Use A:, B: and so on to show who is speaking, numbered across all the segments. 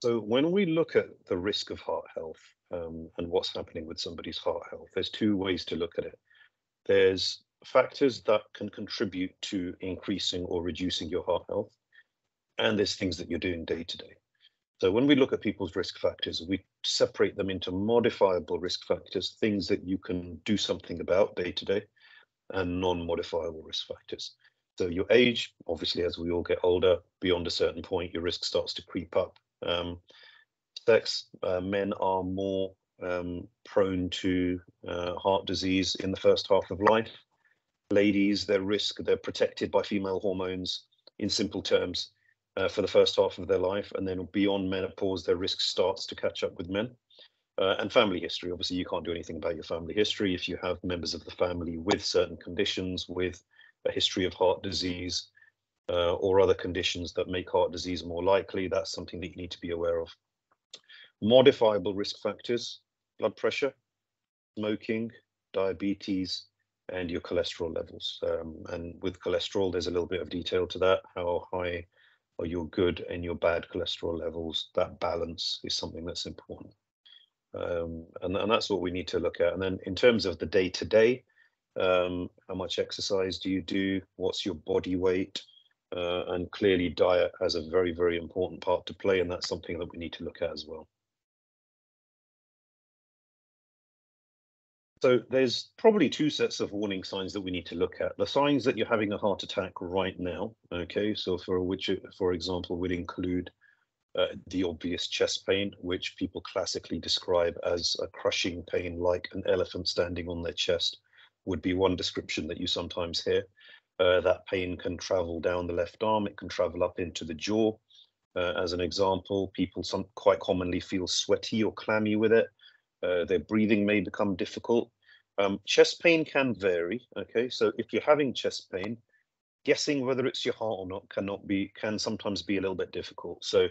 A: So when we look at the risk of heart health and what's happening with somebody's heart health, there's two ways to look at it. There's factors that can contribute to increasing or reducing your heart health, and there's things that you're doing day to day. So when we look at people's risk factors, we separate them into modifiable risk factors, things that you can do something about day to day, and non-modifiable risk factors. So your age, obviously, as we all get older, beyond a certain point, your risk starts to creep up. Sex, men are more prone to heart disease in the first half of life. Ladies, they're protected by female hormones, in simple terms, for the first half of their life. And then beyond menopause, their risk starts to catch up with men. And family history, obviously, you can't do anything about your family history. If you have members of the family with certain conditions, with a history of heart disease, or other conditions that make heart disease more likely, that's something that you need to be aware of. Modifiable risk factors: blood pressure, smoking, diabetes, and your cholesterol levels. And with cholesterol, there's a little bit of detail to that. How high are your good and your bad cholesterol levels? That balance is something that's important. And that's what we need to look at. And then in terms of the day-to-day, how much exercise do you do? What's your body weight? And clearly diet has a very, very important part to play, and that's something that we need to look at as well. So there's probably two sets of warning signs that we need to look at. The signs that you're having a heart attack right now, okay, so for example, would include the obvious chest pain, which people classically describe as a crushing pain like an elephant standing on their chest, would be one description that you sometimes hear. That pain can travel down the left arm, it can travel up into the jaw. As an example, people quite commonly feel sweaty or clammy with it. Their breathing may become difficult. Chest pain can vary. Okay, so if you're having chest pain, guessing whether it's your heart or not can sometimes be a little bit difficult. So,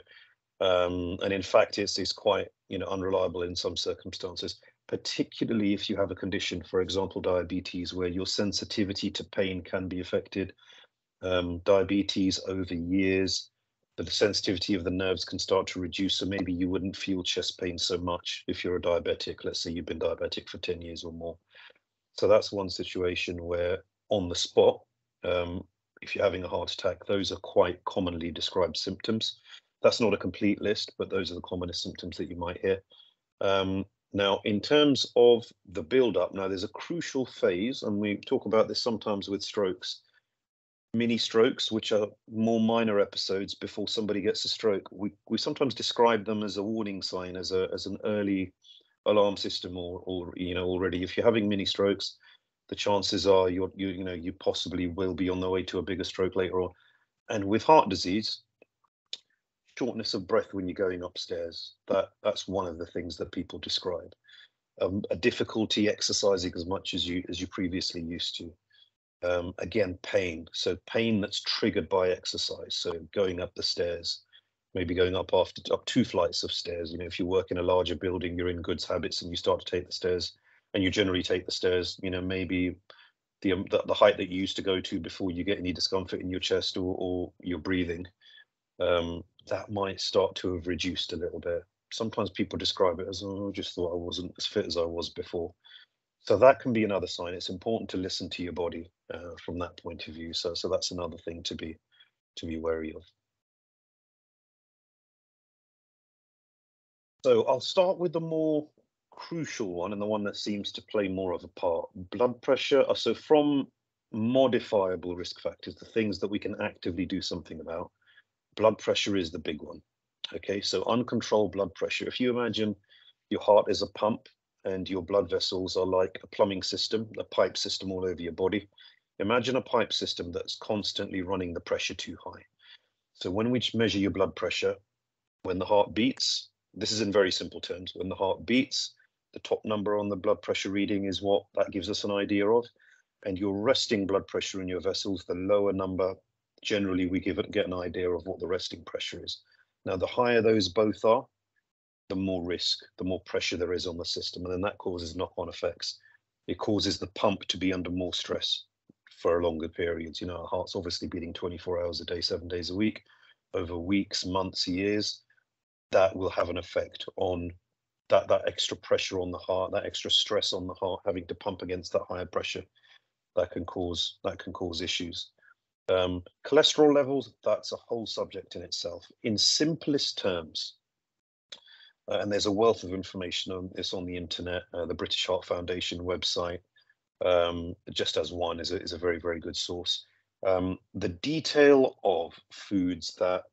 A: and in fact, it's quite unreliable in some circumstances, particularly if you have a condition, for example, diabetes, where your sensitivity to pain can be affected. Diabetes over years, the sensitivity of the nerves can start to reduce, so maybe you wouldn't feel chest pain so much if you're a diabetic. Let's say you've been diabetic for 10 years or more. So that's one situation where on the spot, if you're having a heart attack, those are quite commonly described symptoms. That's not a complete list, but those are the commonest symptoms that you might hear. Now, in terms of the build-up, now there's a crucial phase, and we talk about this sometimes with strokes. Mini strokes, which are more minor episodes before somebody gets a stroke, we sometimes describe them as a warning sign, as an early alarm system, or already if you're having mini strokes, the chances are you possibly will be on the way to a bigger stroke later on. And with heart disease, shortness of breath when you're going upstairs, that's one of the things that people describe. A difficulty exercising as much as you previously used to. Again, pain. So pain that's triggered by exercise. So going up the stairs, maybe going up 2 flights of stairs. If you work in a larger building, you're in goods habits and you start to take the stairs, and you generally take the stairs, maybe the height that you used to go to before you get any discomfort in your chest or your breathing, that might start to have reduced a little bit. Sometimes people describe it as, oh, I just thought I wasn't as fit as I was before. So that can be another sign. It's important to listen to your body from that point of view. So that's another thing to be wary of. So I'll start with the more crucial one, and the one that seems to play more of a part: blood pressure. So from modifiable risk factors, the things that we can actively do something about, blood pressure is the big one. Okay, so uncontrolled blood pressure. If you imagine your heart is a pump and your blood vessels are like a plumbing system, a pipe system all over your body. Imagine a pipe system that's constantly running the pressure too high. So when we measure your blood pressure, when the heart beats, this is in very simple terms, when the heart beats, the top number on the blood pressure reading is what that gives us an idea of. And your resting blood pressure in your vessels, the lower number, generally we get an idea of what the resting pressure is. Now, the higher those both are, the more risk, the more pressure there is on the system. And then that causes knock-on effects. It causes the pump to be under more stress for longer periods. Our heart's obviously beating 24 hours a day, 7 days a week, over weeks, months, years. that will have an effect on that extra pressure on the heart, that extra stress on the heart, having to pump against that higher pressure. That can cause issues. Cholesterol levels, that's a whole subject in itself. In simplest terms, and there's a wealth of information on this on the internet, the British Heart Foundation website, just as one is a very, very good source. The detail of foods that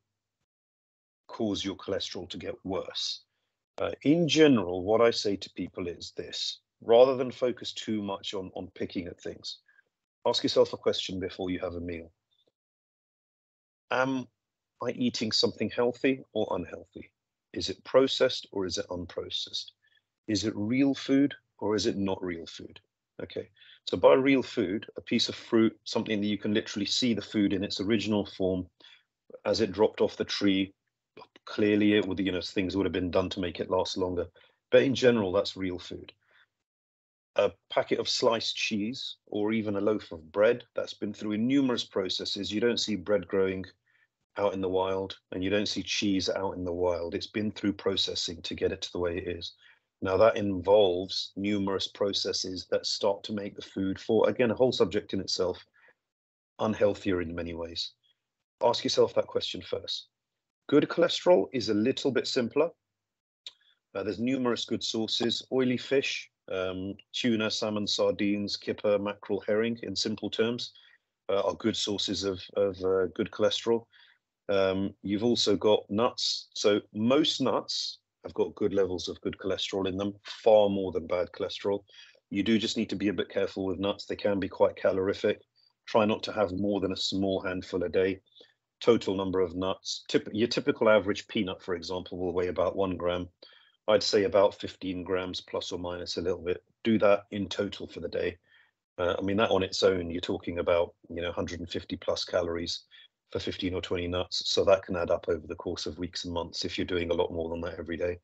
A: cause your cholesterol to get worse. In general, what I say to people is this: rather than focus too much on picking at things, ask yourself a question before you have a meal. Am I eating something healthy or unhealthy? Is it processed or is it unprocessed? Is it real food or is it not real food? Okay, so by real food, a piece of fruit, something that you can literally see the food in its original form as it dropped off the tree. Clearly, it would, things would have been done to make it last longer. But in general, that's real food. A packet of sliced cheese or even a loaf of bread that's been through numerous processes. You don't see bread growing out in the wild, and you don't see cheese out in the wild. It's been through processing to get it to the way it is. Now that involves numerous processes that start to make the food, for again, a whole subject in itself, unhealthier in many ways. Ask yourself that question first. Good cholesterol is a little bit simpler. There's numerous good sources. Oily fish, tuna, salmon, sardines, kipper, mackerel, herring, in simple terms, are good sources of good cholesterol. You've also got nuts. So most nuts have got good levels of good cholesterol in them, far more than bad cholesterol. You do just need to be a bit careful with nuts. They can be quite calorific. Try not to have more than a small handful a day. Total number of nuts. Your typical average peanut, for example, will weigh about 1 gram. I'd say about 15 grams plus or minus a little bit. Do that in total for the day. I mean, that on its own, you're talking about 150 plus calories for 15 or 20 nuts. So that can add up over the course of weeks and months if you're doing a lot more than that every day.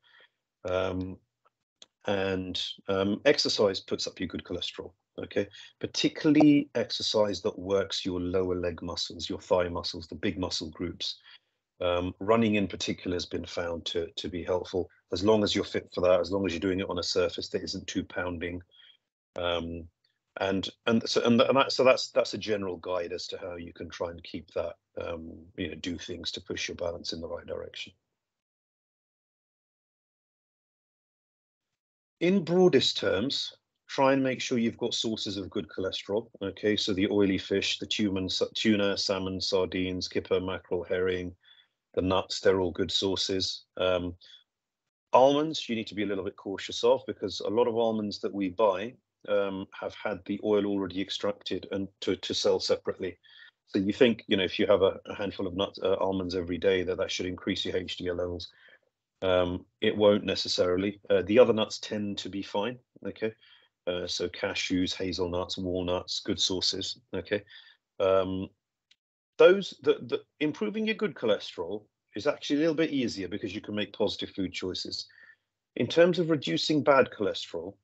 A: Exercise puts up your good cholesterol. Okay, particularly exercise that works your lower leg muscles, your thigh muscles, the big muscle groups. Running in particular has been found to be helpful, as long as you're fit for that, as long as you're doing it on a surface that isn't too pounding. That's a general guide as to how you can try and keep that, do things to push your balance in the right direction. In broadest terms, try and make sure you've got sources of good cholesterol. Okay, so the oily fish, the tuna, salmon, sardines, kipper, mackerel, herring, the nuts, they're all good sources. Almonds, you need to be a little bit cautious of, because a lot of almonds that we buy have had the oil already extracted and to sell separately. So you think, if you have a handful of nuts, almonds every day, that should increase your HDL levels. It won't necessarily. The other nuts tend to be fine. Okay, so cashews, hazelnuts, walnuts, good sources. Okay, improving your good cholesterol is actually a little bit easier because you can make positive food choices. In terms of reducing bad cholesterol,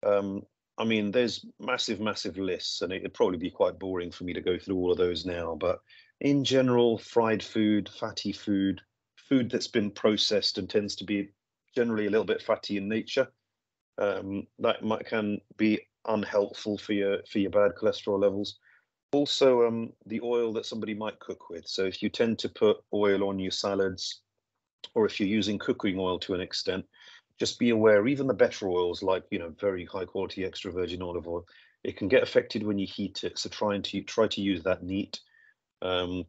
A: I mean, there's massive lists, and it'd probably be quite boring for me to go through all of those now. But in general, fried food, fatty food, food that's been processed and tends to be generally a little bit fatty in nature, that can be unhelpful for your bad cholesterol levels. Also, the oil that somebody might cook with. So if you tend to put oil on your salads, or if you're using cooking oil to an extent, just be aware, even the better oils, like very high quality extra virgin olive oil, it can get affected when you heat it. So try to use that neat.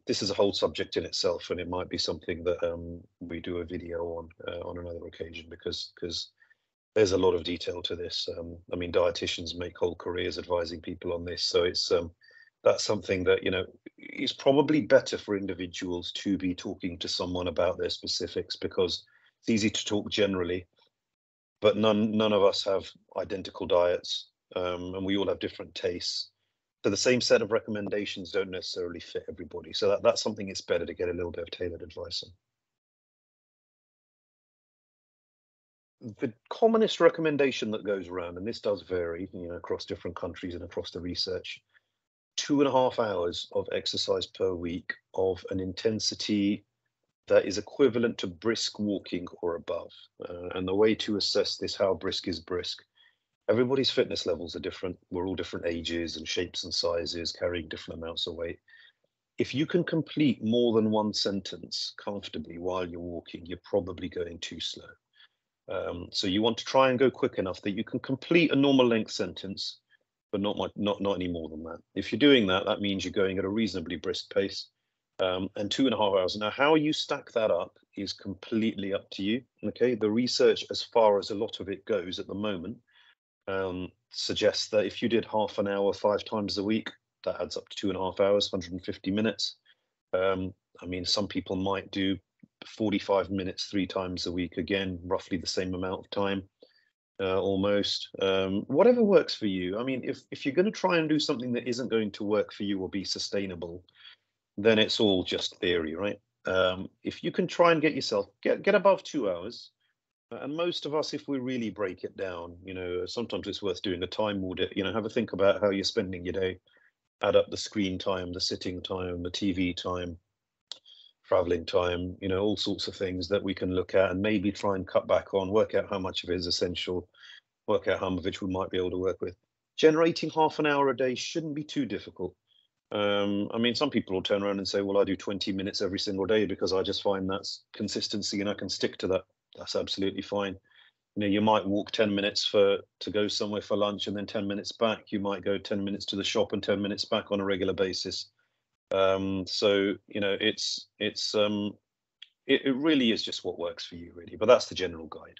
A: This is a whole subject in itself, and it might be something that we do a video on another occasion, because there's a lot of detail to this. I mean, dietitians make whole careers advising people on this, so it's that's something that is probably better for individuals to be talking to someone about their specifics, because it's easy to talk generally, but none of us have identical diets, and we all have different tastes. So the same set of recommendations don't necessarily fit everybody. So that's something it's better to get a little bit of tailored advice on. The commonest recommendation that goes around, and this does vary, across different countries and across the research, 2.5 hours of exercise per week of an intensity that is equivalent to brisk walking or above. And the way to assess this, how brisk is brisk, everybody's fitness levels are different. We're all different ages and shapes and sizes, carrying different amounts of weight. If you can complete more than one sentence comfortably while you're walking, you're probably going too slow. So you want to try and go quick enough that you can complete a normal length sentence, but not any more than that. If you're doing that, that means you're going at a reasonably brisk pace. And 2.5 hours. Now, how you stack that up is completely up to you. Okay, the research, as far as a lot of it goes at the moment, suggests that if you did half an hour 5 times a week, that adds up to 2.5 hours, 150 minutes. I mean, some people might do 45 minutes 3 times a week, again, roughly the same amount of time, almost. Whatever works for you. I mean, if you're going to try and do something that isn't going to work for you or be sustainable, then it's all just theory, right? If you can try and get yourself, get above 2 hours, and most of us, if we really break it down, sometimes it's worth doing a time audit, have a think about how you're spending your day, add up the screen time, the sitting time, the TV time, traveling time, all sorts of things that we can look at and maybe try and cut back on, work out how much of it is essential, work out how much of it we might be able to work with. Generating half an hour a day shouldn't be too difficult. I mean, some people will turn around and say, well, I do 20 minutes every single day because I just find that's consistency and I can stick to that. That's absolutely fine. You might walk 10 minutes to go somewhere for lunch and then 10 minutes back. You might go 10 minutes to the shop and 10 minutes back on a regular basis. So, it really is just what works for you, really. But that's the general guide.